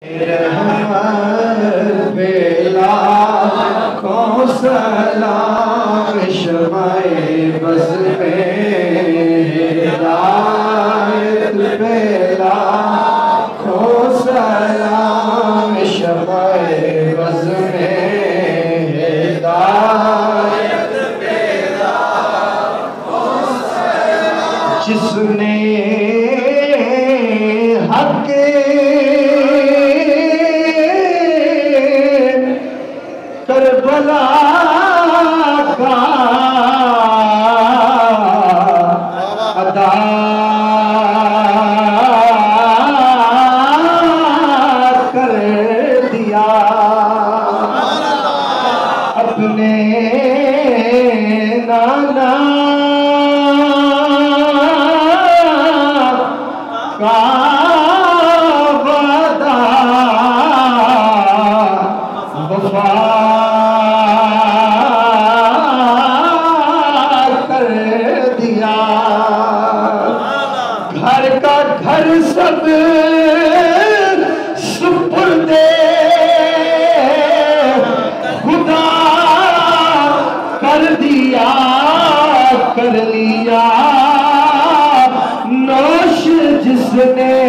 رحمت پہ لاکھوں سلام شمع بز میں ہدایت پہ لاکھوں سلام شمع بز میں ہدایت پہ لاکھوں سلام جس نے حق کربلا کا ادا کر دیا اپنے نانا کا وعدہ وفا گھر کا گھر سب سپرد خدا کر دیا کر لیا نوش جس نے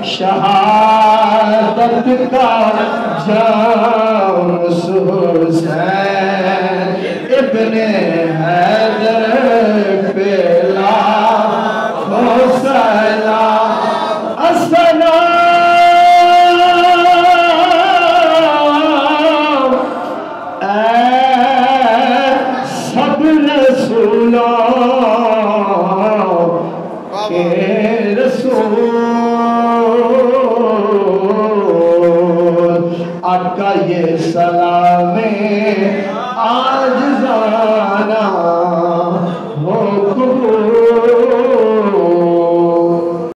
شہادت کا جام حسین ابن حیدر پہ لاکھوں سلام السلام اے سب رسولوں کے رسول آقا یہ سلام عاجزانہ ہو قبول